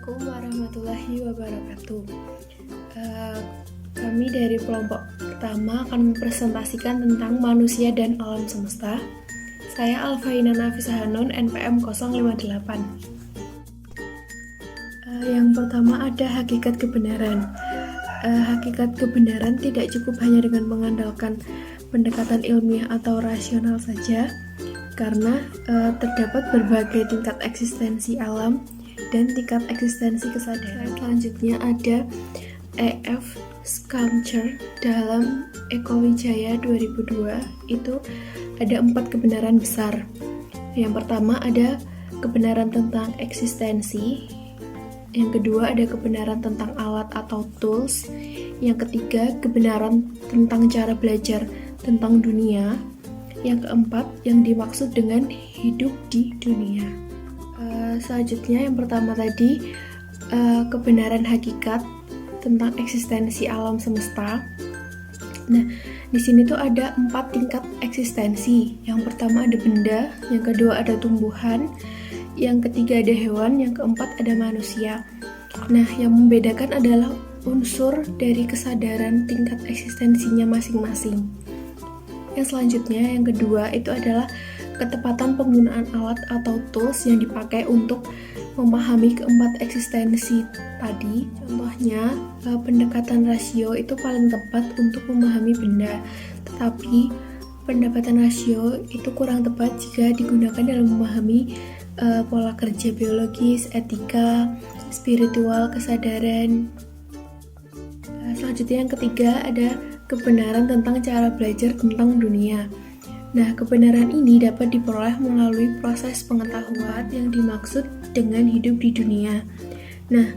Assalamualaikum warahmatullahi wabarakatuh. Kami dari kelompok pertama akan mempresentasikan tentang manusia dan alam semesta. Saya Alfaina Nafisah Hanun, NPM 058. Yang pertama ada hakikat kebenaran. Hakikat kebenaran tidak cukup hanya dengan mengandalkan pendekatan ilmiah atau rasional saja, karena terdapat berbagai tingkat eksistensi alam dan tingkat eksistensi kesadaran. Selanjutnya ada E.F. Schumacher dalam Eko Wijaya 2002 itu ada 4 kebenaran besar. Yang pertama ada kebenaran tentang eksistensi, yang kedua ada kebenaran tentang alat atau tools, yang ketiga kebenaran tentang cara belajar tentang dunia, yang keempat yang dimaksud dengan hidup di dunia. Selanjutnya yang pertama tadi kebenaran hakikat tentang eksistensi alam semesta. Nah, di sini tuh ada 4 tingkat eksistensi. Yang pertama ada benda, yang kedua ada tumbuhan, yang ketiga ada hewan, yang keempat ada manusia. Nah, yang membedakan adalah unsur dari kesadaran tingkat eksistensinya masing-masing. Yang selanjutnya, yang kedua itu adalah ketepatan penggunaan alat atau tools yang dipakai untuk memahami keempat eksistensi tadi. Contohnya, pendekatan rasio itu paling tepat untuk memahami benda, tetapi pendekatan rasio itu kurang tepat jika digunakan dalam memahami pola kerja biologis, etika, spiritual, kesadaran. Selanjutnya yang ketiga ada kebenaran tentang cara belajar tentang dunia. Nah, kebenaran ini dapat diperoleh melalui proses pengetahuan yang dimaksud dengan hidup di dunia. Nah,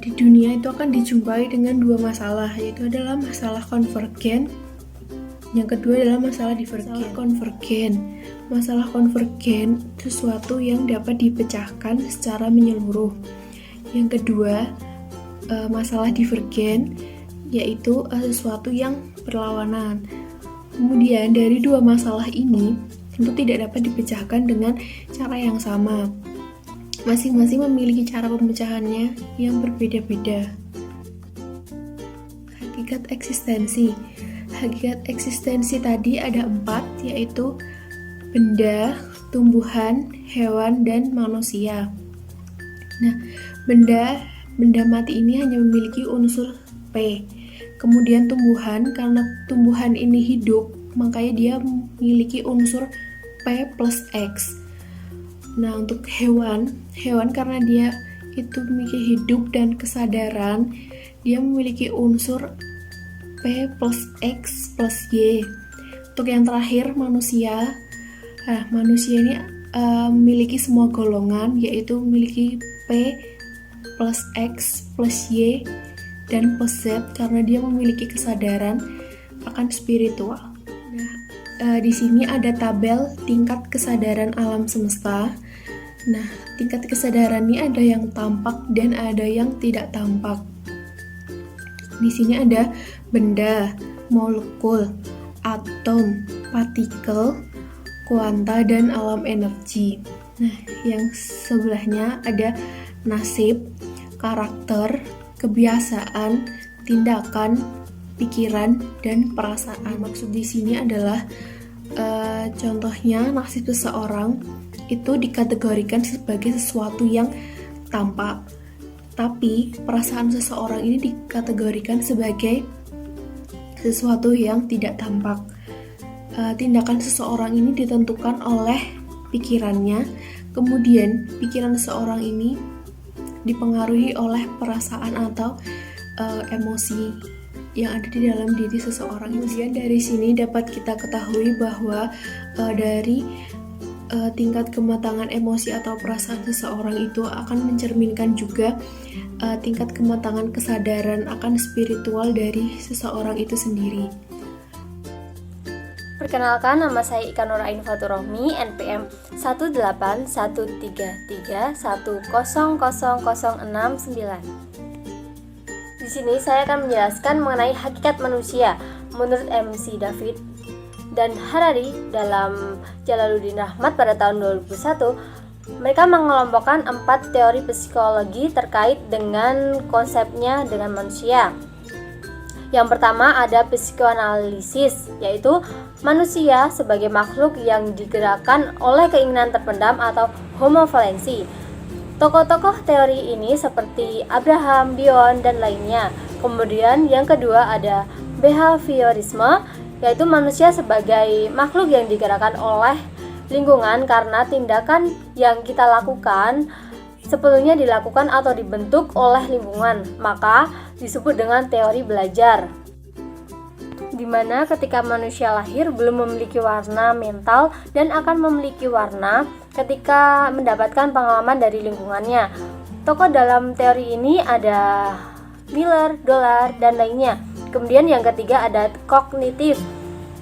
di dunia itu akan dijumpai dengan 2 masalah, yaitu adalah masalah konvergen, yang kedua adalah masalah divergen. Masalah konvergen sesuatu yang dapat dipecahkan secara menyeluruh. Yang kedua, masalah divergen yaitu sesuatu yang berlawanan. Kemudian dari 2 masalah ini tentu tidak dapat dipecahkan dengan cara yang sama. Masing-masing memiliki cara pemecahannya yang berbeda-beda. Hakikat eksistensi. Hakikat eksistensi tadi ada 4, yaitu benda, tumbuhan, hewan, dan manusia. Nah, benda mati ini hanya memiliki unsur P. Kemudian tumbuhan, karena tumbuhan ini hidup, makanya dia memiliki unsur P plus X. Nah, untuk hewan karena dia itu memiliki hidup dan kesadaran, dia memiliki unsur P plus X plus Y. Untuk yang terakhir, manusia. Nah, manusia ini memiliki semua golongan, yaitu memiliki P plus X plus Y dan plus Z karena dia memiliki kesadaran akan spiritual. Nah, di sini ada tabel tingkat kesadaran alam semesta. Nah, tingkat kesadaran ini ada yang tampak dan ada yang tidak tampak. Di sini ada benda, molekul, atom, partikel, kuanta, dan alam energi. Nah, yang sebelahnya ada nasib, karakter, kebiasaan, tindakan, pikiran, dan perasaan. Maksud di sini adalah contohnya nasib seseorang itu dikategorikan sebagai sesuatu yang tampak, tapi perasaan seseorang ini dikategorikan sebagai sesuatu yang tidak tampak. Tindakan seseorang ini ditentukan oleh pikirannya, kemudian pikiran seseorang ini dipengaruhi oleh perasaan atau emosi yang ada di dalam diri seseorang. Kemudian dari sini dapat kita ketahui bahwa dari tingkat kematangan emosi atau perasaan seseorang itu akan mencerminkan juga tingkat kematangan kesadaran akan spiritual dari seseorang itu sendiri. Perkenalkan, nama saya Ika Nurain Faturrohmi, NPM 18133100069. Di sini saya akan menjelaskan mengenai hakikat manusia menurut MC David dan Harari dalam Jalaluddin Rahmat pada tahun 2001. Mereka mengelompokkan 4 teori psikologi terkait dengan konsepnya dengan manusia. Yang pertama ada psikoanalisis, yaitu manusia sebagai makhluk yang digerakkan oleh keinginan terpendam atau homovalensi. Tokoh-tokoh teori ini seperti Abraham, Bion, dan lainnya. Kemudian yang kedua ada behaviorisme, yaitu manusia sebagai makhluk yang digerakkan oleh lingkungan karena tindakan yang kita lakukan sepenuhnya dilakukan atau dibentuk oleh lingkungan, maka disebut dengan teori belajar. Di mana ketika manusia lahir belum memiliki warna mental dan akan memiliki warna ketika mendapatkan pengalaman dari lingkungannya. Tokoh dalam teori ini ada Miller, Dollar, dan lainnya. Kemudian yang ketiga ada kognitif.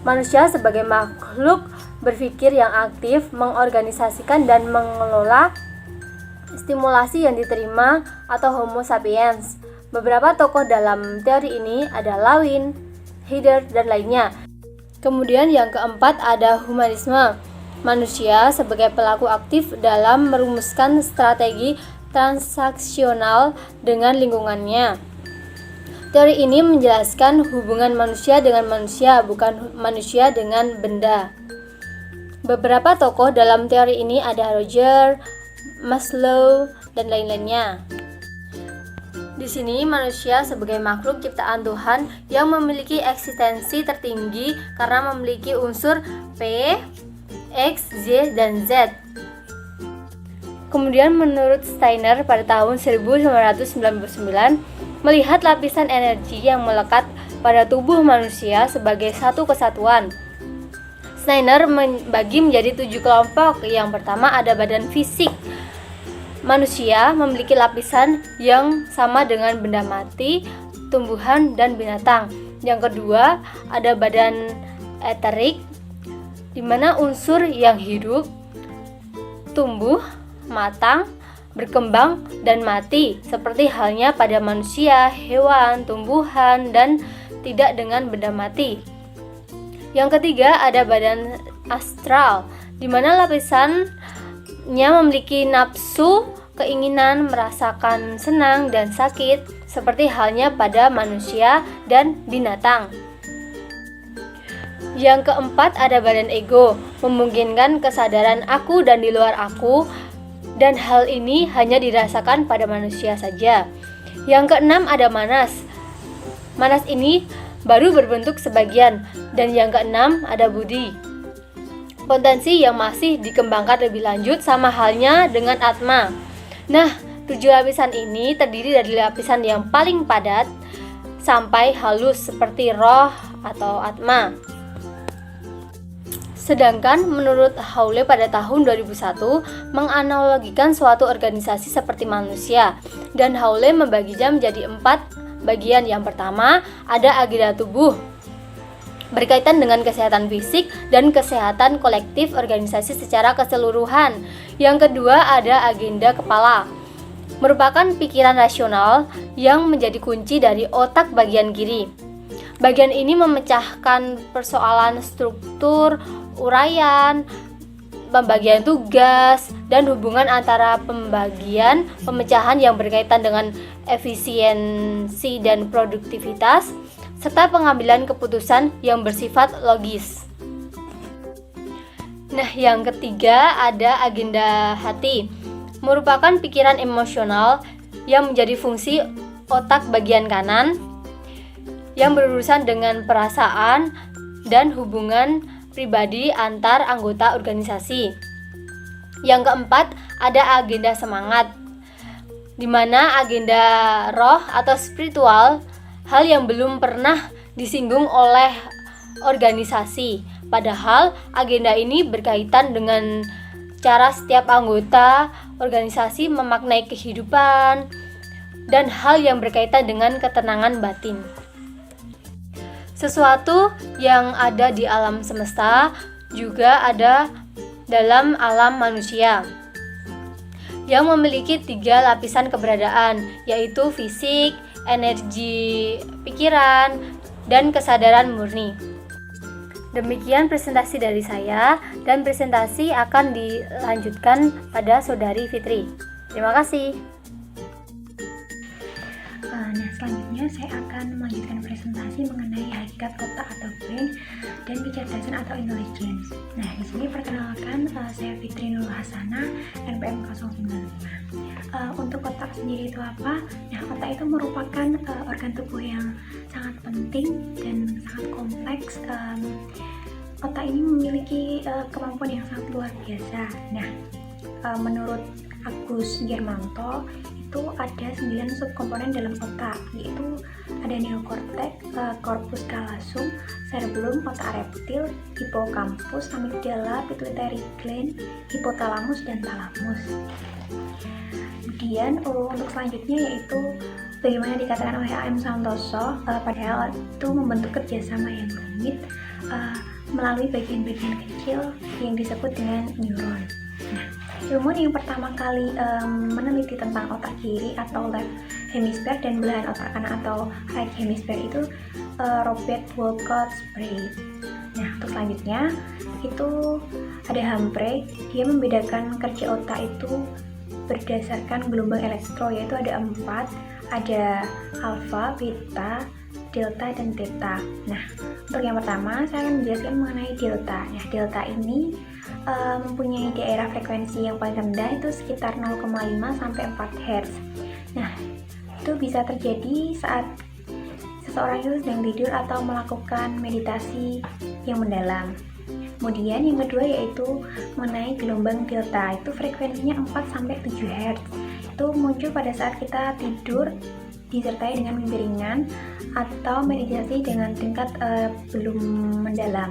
Manusia sebagai makhluk berpikir yang aktif, mengorganisasikan dan mengelola stimulasi yang diterima atau Homo sapiens. Beberapa tokoh dalam teori ini ada Lawin, Heider, dan lainnya. Kemudian yang keempat ada humanisme. Manusia sebagai pelaku aktif dalam merumuskan strategi transaksional dengan lingkungannya. Teori ini menjelaskan hubungan manusia dengan manusia, bukan manusia dengan benda. Beberapa tokoh dalam teori ini ada Roger, Maslow, dan lain-lainnya. Di sini manusia sebagai makhluk ciptaan Tuhan yang memiliki eksistensi tertinggi karena memiliki unsur P, X, Z, dan Z. Kemudian menurut Steiner pada tahun 1999 melihat lapisan energi yang melekat pada tubuh manusia sebagai satu kesatuan. Steiner membagi menjadi 7 kelompok. Yang pertama ada badan fisik. Manusia memiliki lapisan yang sama dengan benda mati, tumbuhan, dan binatang. Yang kedua ada badan eterik, di mana unsur yang hidup, tumbuh, matang, berkembang, dan mati, seperti halnya pada manusia, hewan, tumbuhan, dan tidak dengan benda mati. Yang ketiga ada badan astral, di mana lapisannya memiliki nafsu, keinginan, merasakan senang dan sakit, seperti halnya pada manusia dan binatang. Yang keempat ada badan ego, memungkinkan kesadaran aku dan di luar aku, dan hal ini hanya dirasakan pada manusia saja. Yang keenam ada manas. Manas ini baru berbentuk sebagian. Dan yang keenam ada budi, potensi yang masih dikembangkan lebih lanjut, sama halnya dengan atma. Nah, 7 lapisan ini terdiri dari lapisan yang paling padat sampai halus seperti roh atau atma. Sedangkan menurut Hawley pada tahun 2001 menganalogikan suatu organisasi seperti manusia, dan Hawley membaginya menjadi 4 bagian. Yang pertama ada agenda tubuh, berkaitan dengan kesehatan fisik dan kesehatan kolektif organisasi secara keseluruhan. Yang kedua ada agenda kepala, merupakan pikiran rasional yang menjadi kunci dari otak bagian kiri. Bagian ini memecahkan persoalan struktur, uraian, pembagian tugas, dan hubungan antara pembagian, pemecahan yang berkaitan dengan efisiensi dan produktivitas, serta pengambilan keputusan yang bersifat logis. Nah, yang ketiga ada agenda hati, merupakan pikiran emosional yang menjadi fungsi otak bagian kanan, yang berurusan dengan perasaan dan hubungan pribadi antar anggota organisasi. Yang keempat ada agenda semangat, di mana agenda roh atau spiritual, hal yang belum pernah disinggung oleh organisasi. Padahal agenda ini berkaitan dengan cara setiap anggota organisasi memaknai kehidupan dan hal yang berkaitan dengan ketenangan batin. Sesuatu yang ada di alam semesta juga ada dalam alam manusia, yang memiliki 3 lapisan keberadaan, yaitu fisik, energi pikiran, dan kesadaran murni. Demikian presentasi dari saya, dan presentasi akan dilanjutkan pada Saudari Fitri. Terima kasih. Nah, selanjutnya saya akan melanjutkan presentasi mengenai hakikat otak atau brain dan kecerdasan atau intelligence. Nah, di sini perkenalkan saya Fitri Nurul Hasanah, NPM 095. Untuk otak sendiri itu apa? Nah, otak itu merupakan organ tubuh yang sangat penting dan sangat kompleks. Otak ini memiliki kemampuan yang sangat luar biasa. Nah, menurut Agus Germanto itu ada 9 subkomponen dalam otak, yaitu ada neokortex, corpus callosum, cerebellum, otak reptil, hippocampus, amigdala, pituitary gland, hipotalamus, dan talamus. Kemudian untuk selanjutnya yaitu bagaimana dikatakan oleh A.M. Santoso, padahal itu membentuk kerjasama yang rumit melalui bagian-bagian kecil yang disebut dengan neuron. Nah, ilmuwan yang pertama kali meneliti tentang otak kiri atau left hemisphere dan belahan otak kanan atau right hemisphere itu Robert Wolcott Sprague. Nah, untuk selanjutnya itu ada Humphrey. Dia membedakan kerja otak itu berdasarkan gelombang elektro, yaitu ada 4, ada alfa, beta, delta, dan theta. Nah, untuk yang pertama saya akan menjelaskan mengenai delta. Nah, delta ini mempunyai daerah frekuensi yang paling rendah itu sekitar 0,5 sampai 4 Hz. Nah, itu bisa terjadi saat seseorang itu sedang tidur atau melakukan meditasi yang mendalam. Kemudian yang kedua yaitu mengenai gelombang delta, itu frekuensinya 4 sampai 7 Hz. Itu muncul pada saat kita tidur disertai dengan mimpi ringan atau meditasi dengan tingkat belum mendalam.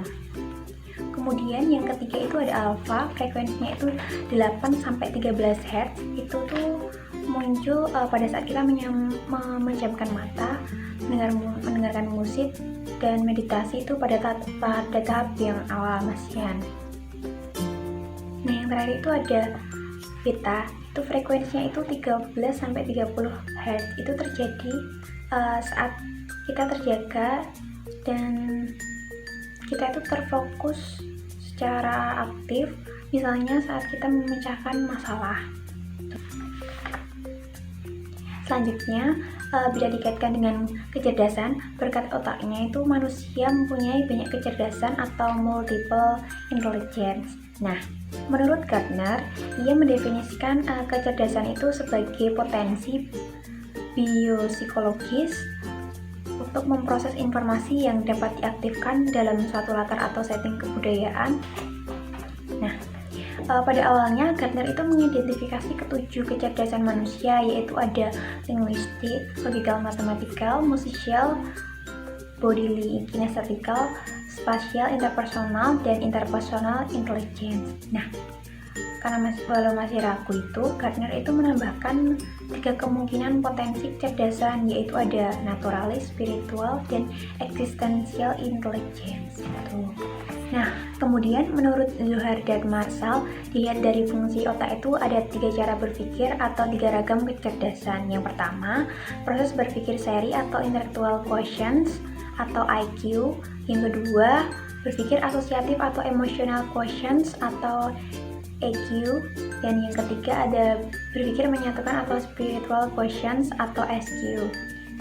Kemudian yang ketiga itu ada alfa, frekuensinya itu 8 sampai 13 Hz. Itu tuh muncul pada saat kita memejamkan mata, mendengarkan musik dan meditasi itu pada tahap yang awal masihan. Nah, yang terakhir itu ada beta, itu frekuensinya itu 13 sampai 30 Hz. Itu terjadi saat kita terjaga dan kita itu terfokus secara aktif, misalnya saat kita memecahkan masalah. Selanjutnya, bila dikaitkan dengan kecerdasan, berkat otaknya itu manusia mempunyai banyak kecerdasan atau multiple intelligence. Nah, menurut Gardner, ia mendefinisikan kecerdasan itu sebagai potensi biopsikologis untuk memproses informasi yang dapat diaktifkan dalam suatu latar atau setting kebudayaan. Nah, pada awalnya Gardner itu mengidentifikasi ketujuh kecerdasan manusia, yaitu ada linguistik, logical mathematical, musical, bodily kinesthetical, spatial, interpersonal, dan interpersonal intelligence. Nah, karena masih ragu itu, Gardner itu menambahkan 3 kemungkinan potensi kecerdasan, yaitu ada naturalis, spiritual, dan existential intelligence. Nah, kemudian menurut Zohar dan Marshall, dilihat dari fungsi otak itu ada 3 cara berpikir atau 3 ragam kecerdasan. Yang pertama, proses berpikir seri atau intellectual quotients atau IQ. Yang kedua, berpikir asosiatif atau emotional quotients atau EQ, dan yang ketiga ada berpikir menyatukan atau spiritual quotients atau SQ.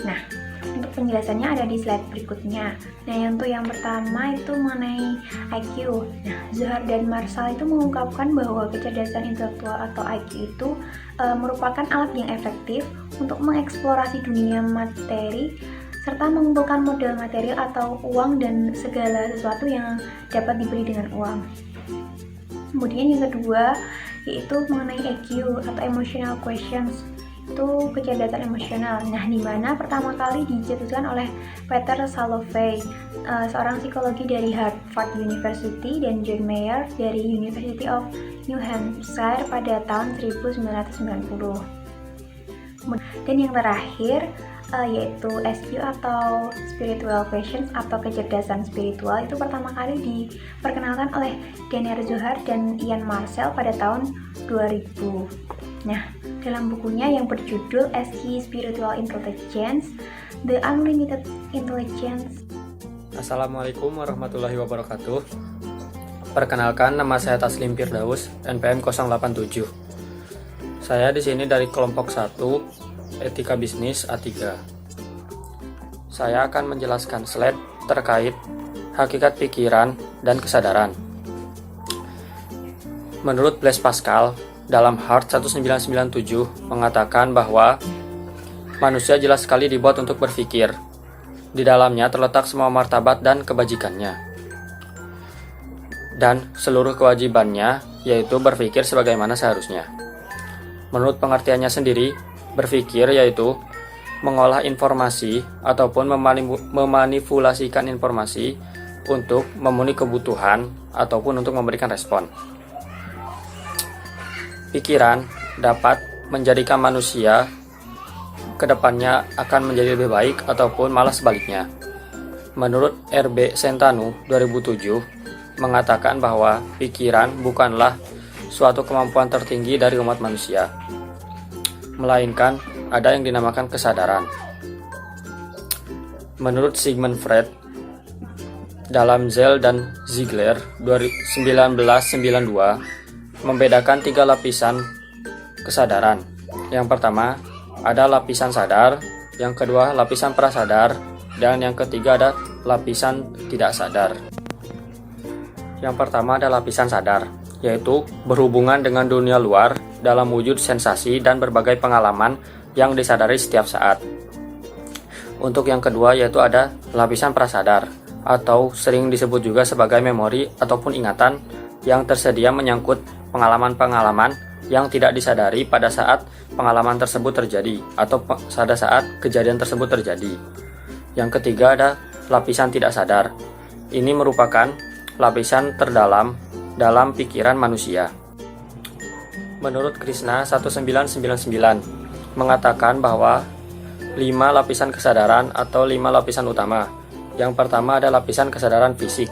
Nah, untuk penjelasannya ada di slide berikutnya. Nah, untuk yang pertama itu mengenai IQ. Nah, Zohar dan Marshall itu mengungkapkan bahwa kecerdasan intelektual atau IQ itu merupakan alat yang efektif untuk mengeksplorasi dunia materi serta mengumpulkan modal material atau uang dan segala sesuatu yang dapat dibeli dengan uang. Kemudian yang kedua yaitu mengenai EQ atau emotional quotients, itu kecerdasan emosional. Nah, di mana pertama kali dicetuskan oleh Peter Salovey, seorang psikologi dari Harvard University, dan John Mayer dari University of New Hampshire pada tahun 1990. Dan yang terakhir yaitu SQ atau spiritual quotients atau kecerdasan spiritual, itu pertama kali diperkenalkan oleh Daniel Zohar dan Ian Marshall pada tahun 2000. Nah, dalam bukunya yang berjudul SQ Spiritual Intelligence, The Unlimited Intelligence. Assalamualaikum warahmatullahi wabarakatuh. Perkenalkan, nama saya Taslim Firdaus, NPM 087. Saya di sini dari kelompok 1, Etika Bisnis A3. Saya akan menjelaskan slide terkait hakikat pikiran dan kesadaran. Menurut Blaise Pascal, dalam Heart 1997 mengatakan bahwa manusia jelas sekali dibuat untuk berpikir. Di dalamnya terletak semua martabat dan kebajikannya. Dan seluruh kewajibannya yaitu berpikir sebagaimana seharusnya. Menurut pengertiannya sendiri, berpikir yaitu mengolah informasi ataupun memanipulasikan informasi untuk memenuhi kebutuhan ataupun untuk memberikan respon. Pikiran dapat menjadikan manusia kedepannya akan menjadi lebih baik ataupun malah sebaliknya. Menurut R.B. Sentanu 2007 mengatakan bahwa pikiran bukanlah suatu kemampuan tertinggi dari umat manusia, melainkan ada yang dinamakan kesadaran. Menurut Sigmund Freud dalam Zell dan Ziegler 1992 membedakan 3 lapisan kesadaran. Yang pertama ada lapisan sadar, yang kedua lapisan prasadar, dan yang ketiga ada lapisan tidak sadar. Yang pertama ada lapisan sadar, yaitu berhubungan dengan dunia luar dalam wujud sensasi dan berbagai pengalaman yang disadari setiap saat. Untuk yang kedua yaitu ada lapisan prasadar, atau sering disebut juga sebagai memori ataupun ingatan yang tersedia menyangkut pengalaman-pengalaman yang tidak disadari pada saat pengalaman tersebut terjadi atau pada saat kejadian tersebut terjadi. Yang ketiga ada lapisan tidak sadar. Ini merupakan lapisan terdalam dalam pikiran manusia. Menurut Krishna 1999 mengatakan bahwa 5 lapisan kesadaran atau 5 lapisan utama. Yang pertama ada lapisan kesadaran fisik.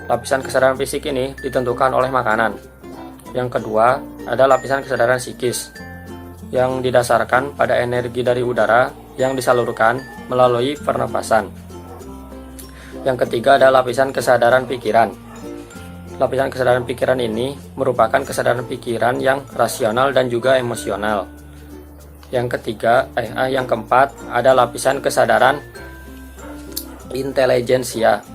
Lapisan kesadaran fisik ini ditentukan oleh makanan. Yang kedua ada lapisan kesadaran psikis yang didasarkan pada energi dari udara yang disalurkan melalui pernapasan. Yang ketiga ada lapisan kesadaran pikiran. Lapisan kesadaran pikiran ini merupakan kesadaran pikiran yang rasional dan juga emosional. Yang keempat ada lapisan kesadaran intelijensia.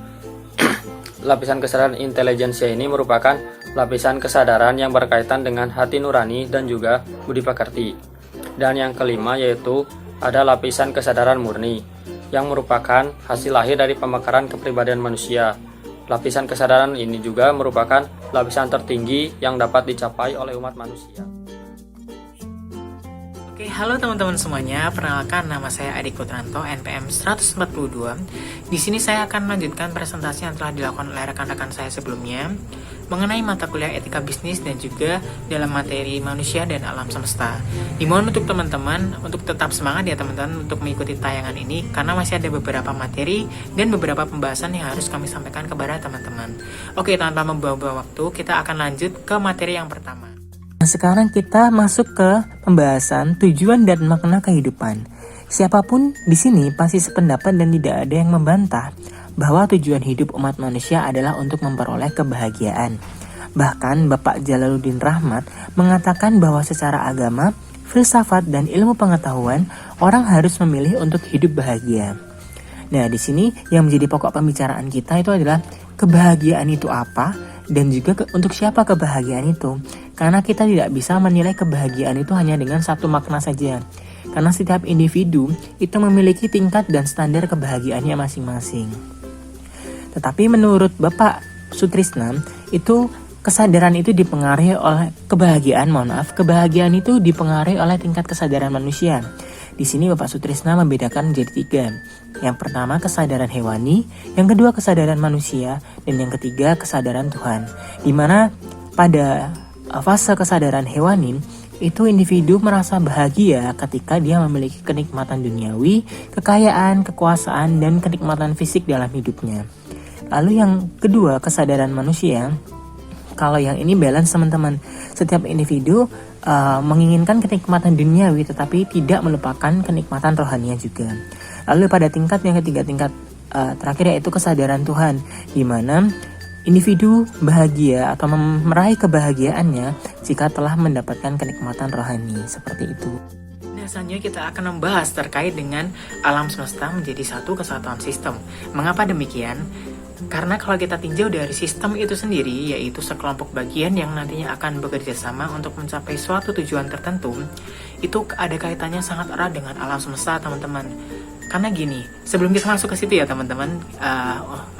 Lapisan kesadaran intelijensia ini merupakan lapisan kesadaran yang berkaitan dengan hati nurani dan juga budi pekerti. Dan yang kelima yaitu ada lapisan kesadaran murni yang merupakan hasil lahir dari pemekaran kepribadian manusia. Lapisan kesadaran ini juga merupakan lapisan tertinggi yang dapat dicapai oleh umat manusia. Oke, halo teman-teman semuanya. Perkenalkan, nama saya Adi Putranto, NPM 142. Di sini saya akan melanjutkan presentasi yang telah dilakukan oleh rekan-rekan saya sebelumnya mengenai mata kuliah etika bisnis dan juga dalam materi manusia dan alam semesta. Dimohon untuk teman-teman untuk tetap semangat ya teman-teman untuk mengikuti tayangan ini karena masih ada beberapa materi dan beberapa pembahasan yang harus kami sampaikan kepada teman-teman. Oke, tanpa membuang-buang waktu, kita akan lanjut ke materi yang pertama. Nah, sekarang kita masuk ke pembahasan tujuan dan makna kehidupan. Siapapun di sini pasti sependapat dan tidak ada yang membantah bahwa tujuan hidup umat manusia adalah untuk memperoleh kebahagiaan. Bahkan Bapak Jalaluddin Rahmat mengatakan bahwa secara agama, filsafat dan ilmu pengetahuan, orang harus memilih untuk hidup bahagia. Nah, di sini yang menjadi pokok pembicaraan kita itu adalah kebahagiaan itu apa dan juga untuk siapa kebahagiaan itu. Karena kita tidak bisa menilai kebahagiaan itu hanya dengan satu makna saja. Karena setiap individu itu memiliki tingkat dan standar kebahagiaannya masing-masing. Tetapi menurut Bapak Sutrisna, itu kesadaran itu dipengaruhi oleh kebahagiaan itu dipengaruhi oleh tingkat kesadaran manusia. Di sini Bapak Sutrisna membedakan menjadi 3. Yang pertama kesadaran hewani, yang kedua kesadaran manusia, dan yang ketiga kesadaran Tuhan. Di mana pada fase kesadaran hewani itu individu merasa bahagia ketika dia memiliki kenikmatan duniawi, kekayaan, kekuasaan, dan kenikmatan fisik dalam hidupnya. Lalu yang kedua kesadaran manusia, kalau yang ini balance teman-teman. Setiap individu menginginkan kenikmatan duniawi tetapi tidak melupakan kenikmatan rohaninya juga. Lalu pada tingkat yang ketiga, tingkat terakhir yaitu kesadaran Tuhan, di mana individu bahagia atau meraih kebahagiaannya jika telah mendapatkan kenikmatan rohani, seperti itu. Nah, selanjutnya kita akan membahas terkait dengan alam semesta menjadi satu kesatuan sistem. Mengapa demikian? Karena kalau kita tinjau dari sistem itu sendiri, yaitu sekelompok bagian yang nantinya akan bekerja sama untuk mencapai suatu tujuan tertentu, itu ada kaitannya sangat erat dengan alam semesta, teman-teman. Karena gini, sebelum kita masuk ke situ ya teman-teman,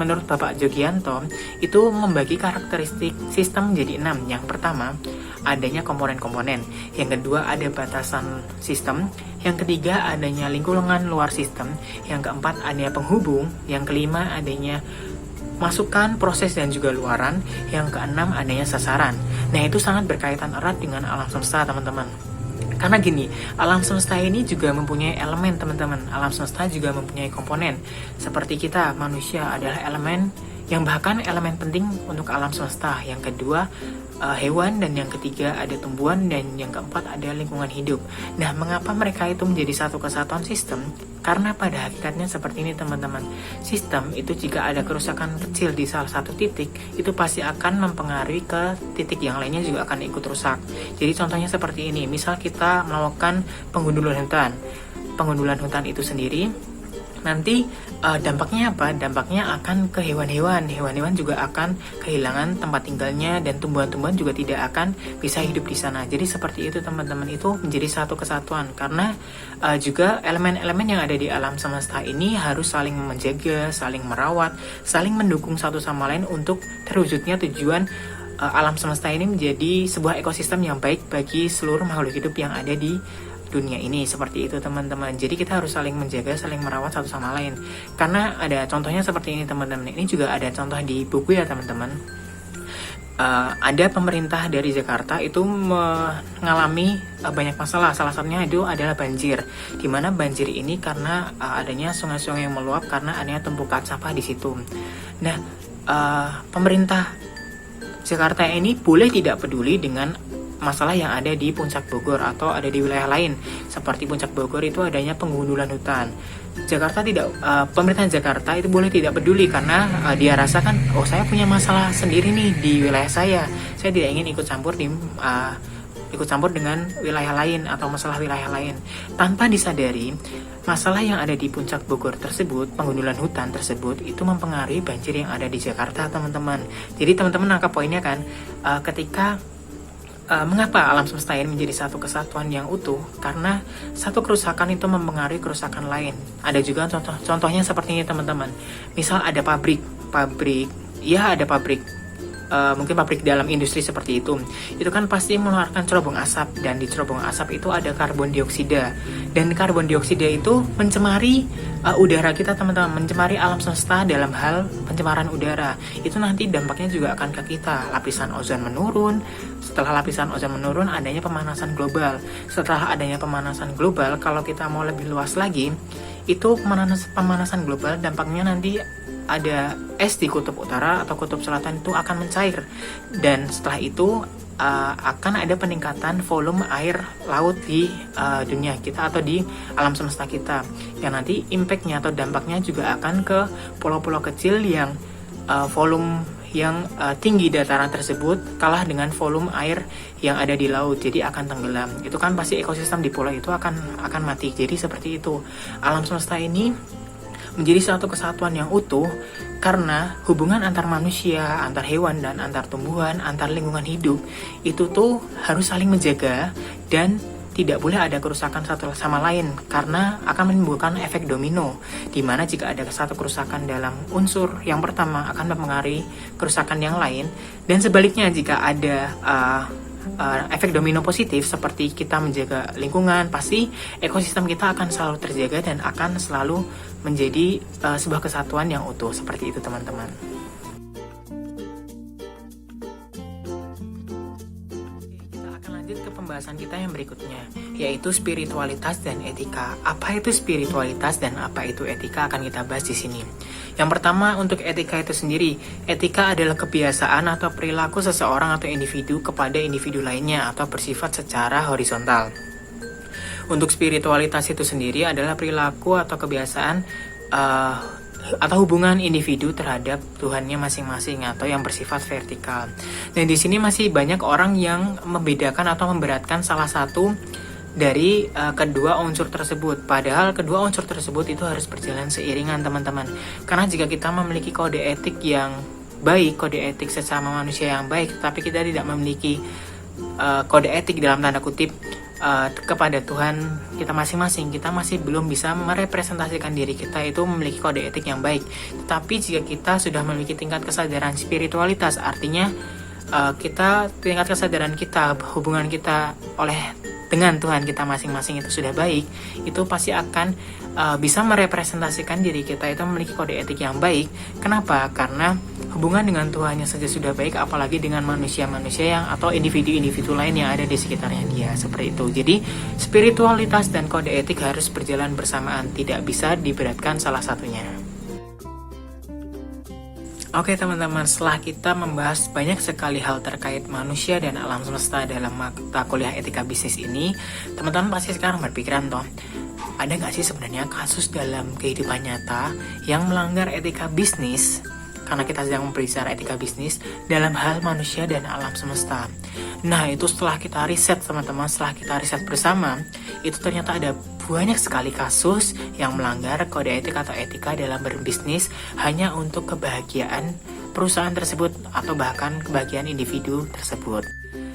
menurut Bapak Jogianto, itu membagi karakteristik sistem menjadi 6. Yang pertama, adanya komponen-komponen. Yang kedua, ada batasan sistem. Yang ketiga, adanya lingkungan luar sistem. Yang keempat, adanya penghubung. Yang kelima, adanya masukan, proses, dan juga luaran. Yang keenam, adanya sasaran. Nah, itu sangat berkaitan erat dengan alam semesta, teman-teman. Karena gini, alam semesta ini juga mempunyai elemen, teman-teman. Alam semesta juga mempunyai komponen. Seperti kita, manusia adalah elemen yang bahkan elemen penting untuk alam semesta. Yang kedua, hewan, dan yang ketiga ada tumbuhan, dan yang keempat ada lingkungan hidup. Nah, mengapa mereka itu menjadi satu kesatuan sistem? Karena pada hakikatnya seperti ini, teman-teman. Sistem itu jika ada kerusakan kecil di salah satu titik, itu pasti akan mempengaruhi ke titik yang lainnya juga akan ikut rusak. Jadi contohnya seperti ini, misal kita melakukan penggundulan hutan. Penggundulan hutan itu sendiri nanti dampaknya apa? Dampaknya akan ke hewan-hewan. Hewan-hewan juga akan kehilangan tempat tinggalnya, dan tumbuhan-tumbuhan juga tidak akan bisa hidup di sana. Jadi seperti itu, teman-teman, itu menjadi satu kesatuan. Karena juga elemen-elemen yang ada di alam semesta ini harus saling menjaga, saling merawat, saling mendukung satu sama lain untuk terwujudnya tujuan alam semesta ini menjadi sebuah ekosistem yang baik bagi seluruh makhluk hidup yang ada di dunia ini. Seperti itu, teman-teman. Jadi kita harus saling menjaga, saling merawat satu sama lain. Karena ada contohnya seperti ini, teman-teman. Ini juga ada contoh di buku ya, teman-teman. Ada pemerintah dari Jakarta itu mengalami banyak masalah. Salah satunya itu adalah banjir. Dimana banjir ini karena adanya sungai-sungai yang meluap karena adanya tumpukan sampah di situ. Nah, pemerintah Jakarta ini boleh tidak peduli dengan masalah yang ada di Puncak Bogor atau ada di wilayah lain. Seperti Puncak Bogor itu adanya penggundulan hutan. Pemerintah Jakarta itu boleh tidak peduli karena dia rasakan, oh, saya punya masalah sendiri nih di wilayah saya tidak ingin ikut campur dengan wilayah lain atau masalah wilayah lain. Tanpa disadari, masalah yang ada di Puncak Bogor tersebut, penggundulan hutan tersebut, itu mempengaruhi banjir yang ada di Jakarta, teman-teman. Jadi teman-teman nangkap poinnya kan, ketika mengapa alam semesta ini menjadi satu kesatuan yang utuh? Karena satu kerusakan itu mempengaruhi kerusakan lain. Ada juga contohnya seperti ini, teman-teman. Misal ada pabrik, mungkin pabrik dalam industri seperti itu kan pasti mengeluarkan cerobong asap, dan di cerobong asap itu ada karbon dioksida, dan karbon dioksida itu mencemari udara kita, teman-teman, mencemari alam semesta dalam hal pencemaran udara. Itu nanti dampaknya juga akan ke kita. Lapisan ozon menurun. Setelah lapisan ozon menurun, adanya pemanasan global. Setelah adanya pemanasan global, kalau kita mau lebih luas lagi, itu pemanasan global dampaknya nanti ada es di kutub utara atau kutub selatan itu akan mencair, dan setelah itu akan ada peningkatan volume air laut di dunia kita atau di alam semesta kita, yang nanti impactnya atau dampaknya juga akan ke pulau-pulau kecil yang volume yang tinggi dataran tersebut kalah dengan volume air yang ada di laut, jadi akan tenggelam. Itu kan pasti ekosistem di pulau itu akan mati. Jadi seperti itu, alam semesta ini menjadi satu kesatuan yang utuh karena hubungan antar manusia, antar hewan, dan antar tumbuhan, antar lingkungan hidup itu tuh harus saling menjaga, dan tidak boleh ada kerusakan satu sama lain karena akan menimbulkan efek domino, di mana jika ada satu kerusakan dalam unsur yang pertama akan mempengaruhi kerusakan yang lain, dan sebaliknya jika ada efek domino positif seperti kita menjaga lingkungan, pasti ekosistem kita akan selalu terjaga dan akan selalu menjadi sebuah kesatuan yang utuh. Seperti itu, teman-teman. Kita akan lanjut ke pembahasan kita yang berikutnya, yaitu spiritualitas dan etika. Apa itu spiritualitas dan apa itu etika akan kita bahas di sini. Yang pertama, untuk etika itu sendiri. Etika adalah kebiasaan atau perilaku seseorang atau individu kepada individu lainnya atau bersifat secara horizontal. Untuk spiritualitas itu sendiri adalah perilaku atau kebiasaan atau hubungan individu terhadap Tuhannya masing-masing atau yang bersifat vertikal. Dan di sini masih banyak orang yang membedakan atau memberatkan salah satu dari kedua unsur tersebut. Padahal kedua unsur tersebut itu harus berjalan seiringan, teman-teman. Karena jika kita memiliki kode etik yang baik, kode etik sesama manusia yang baik, tapi kita tidak memiliki kode etik dalam tanda kutip kepada Tuhan kita masing-masing, kita masih belum bisa merepresentasikan diri kita itu memiliki kode etik yang baik. Tetapi jika kita sudah memiliki tingkat kesadaran spiritualitas, artinya kita tingkat kesadaran kita, hubungan kita dengan Tuhan kita masing-masing itu sudah baik, itu pasti akan bisa merepresentasikan diri kita itu memiliki kode etik yang baik. Kenapa? Karena hubungan dengan Tuhannya saja sudah baik, apalagi dengan manusia-manusia yang atau individu-individu lain yang ada di sekitarnya dia, seperti itu. Jadi spiritualitas dan kode etik harus berjalan bersamaan, tidak bisa diberatkan salah satunya. Oke teman-teman, setelah kita membahas banyak sekali hal terkait manusia dan alam semesta dalam mata kuliah etika bisnis ini, teman-teman pasti sekarang berpikiran toh, ada nggak sih sebenarnya kasus dalam kehidupan nyata yang melanggar etika bisnis? Karena kita sedang berbicara etika bisnis dalam hal manusia dan alam semesta. Nah, itu setelah kita riset teman-teman, setelah kita riset bersama, itu ternyata ada banyak sekali kasus yang melanggar kode etik atau etika dalam berbisnis hanya untuk kebahagiaan perusahaan tersebut atau bahkan kebahagiaan individu tersebut.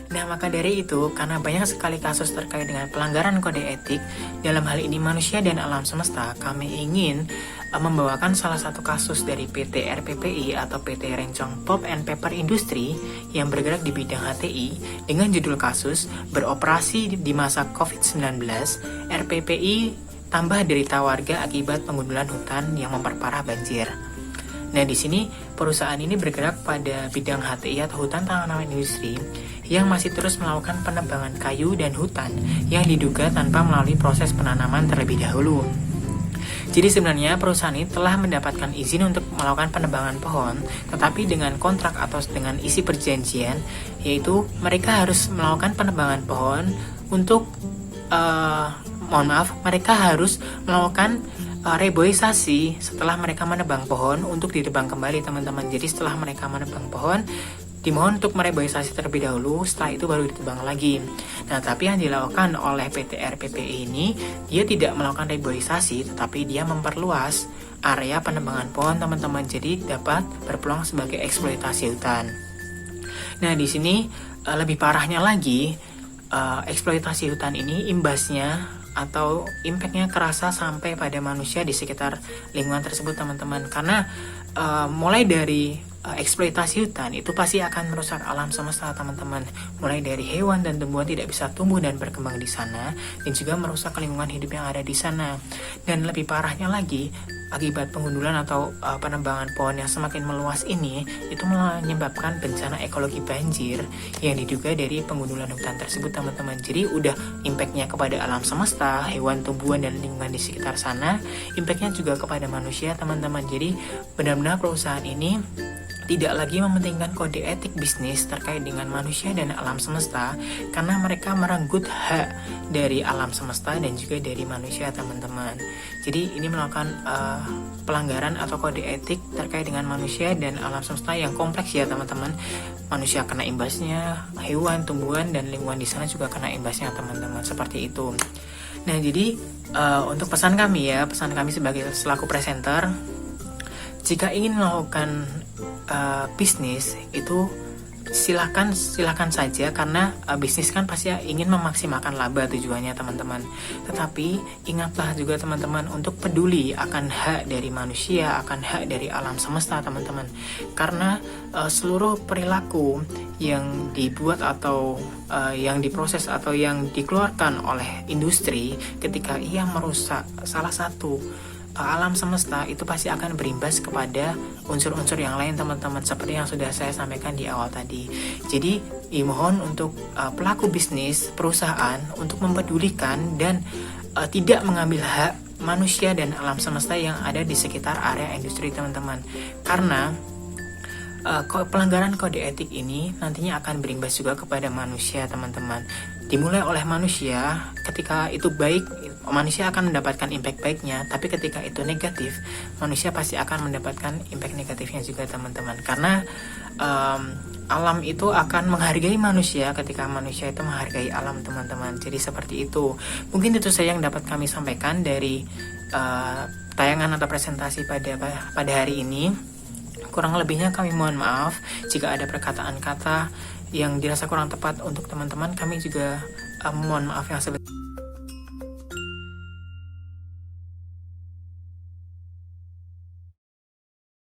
Nah, maka dari itu, karena banyak sekali kasus terkait dengan pelanggaran kode etik dalam hal ini manusia dan alam semesta, kami ingin membawakan salah satu kasus dari PT RPPI atau PT Rencong Pulp and Paper Industry yang bergerak di bidang HTI dengan judul kasus beroperasi di masa COVID-19, RPPI tambah derita warga akibat pengundulan hutan yang memperparah banjir. Nah, di sini perusahaan ini bergerak pada bidang HTI atau hutan tanaman industri yang masih terus melakukan penebangan kayu dan hutan yang diduga tanpa melalui proses penanaman terlebih dahulu. Jadi sebenarnya perusahaan ini telah mendapatkan izin untuk melakukan penebangan pohon, tetapi dengan kontrak atau dengan isi perjanjian, yaitu mereka harus melakukan penebangan pohon untuk, mereka harus melakukan reboisasi setelah mereka menebang pohon untuk ditebang kembali, teman-teman. Jadi setelah mereka menebang pohon, dimohon untuk mereboisasi terlebih dahulu, setelah itu baru ditebang lagi. Nah, tapi yang dilakukan oleh PT RPPI ini, dia tidak melakukan reboisasi, tetapi dia memperluas area penebangan pohon, teman-teman. Jadi dapat berpeluang sebagai eksploitasi hutan. Nah, di sini lebih parahnya lagi, eksploitasi hutan ini imbasnya atau impactnya kerasa sampai pada manusia di sekitar lingkungan tersebut, teman-teman. Karena mulai dari eksploitasi hutan itu pasti akan merusak alam semesta, teman-teman. Mulai dari hewan dan tumbuhan tidak bisa tumbuh dan berkembang di sana, dan juga merusak lingkungan hidup yang ada di sana. Dan lebih parahnya lagi, akibat pengundulan atau penebangan pohon yang semakin meluas ini, itu menyebabkan bencana ekologi banjir yang diduga dari pengundulan hutan tersebut, teman-teman. Jadi udah impactnya kepada alam semesta, hewan, tumbuhan, dan lingkungan di sekitar sana, impactnya juga kepada manusia, teman-teman. Jadi benar-benar perusahaan ini tidak lagi mementingkan kode etik bisnis terkait dengan manusia dan alam semesta, karena mereka merenggut hak dari alam semesta dan juga dari manusia, teman-teman. Jadi ini melakukan pelanggaran atau kode etik terkait dengan manusia dan alam semesta yang kompleks ya, teman-teman. Manusia kena imbasnya, hewan, tumbuhan, dan lingkungan di sana juga kena imbasnya, teman-teman. Seperti itu. Nah, jadi untuk pesan kami sebagai selaku presenter, jika ingin melakukan bisnis itu silahkan saja, karena bisnis kan pasti ingin memaksimalkan laba tujuannya, teman-teman. Tetapi ingatlah juga, teman-teman, untuk peduli akan hak dari manusia, akan hak dari alam semesta, teman-teman. Karena seluruh perilaku yang dibuat atau yang diproses atau yang dikeluarkan oleh industri ketika ia merusak salah satu alam semesta, itu pasti akan berimbas kepada unsur-unsur yang lain, teman-teman, seperti yang sudah saya sampaikan di awal tadi. Jadi dimohon untuk pelaku bisnis, perusahaan untuk mempedulikan dan tidak mengambil hak manusia dan alam semesta yang ada di sekitar area industri, teman-teman. Karena pelanggaran kode etik ini nantinya akan berimbas juga kepada manusia, teman-teman. Dimulai oleh manusia, ketika itu baik, manusia akan mendapatkan impact baiknya, tapi ketika itu negatif, manusia pasti akan mendapatkan impact negatifnya juga teman-teman. Karena alam itu akan menghargai manusia ketika manusia itu menghargai alam teman-teman. Jadi seperti itu. Mungkin itu saja yang dapat kami sampaikan dari tayangan atau presentasi pada hari ini. Kurang lebihnya kami mohon maaf jika ada perkataan kata yang dirasa kurang tepat untuk teman-teman. Kami juga mohon maaf yang sebesar.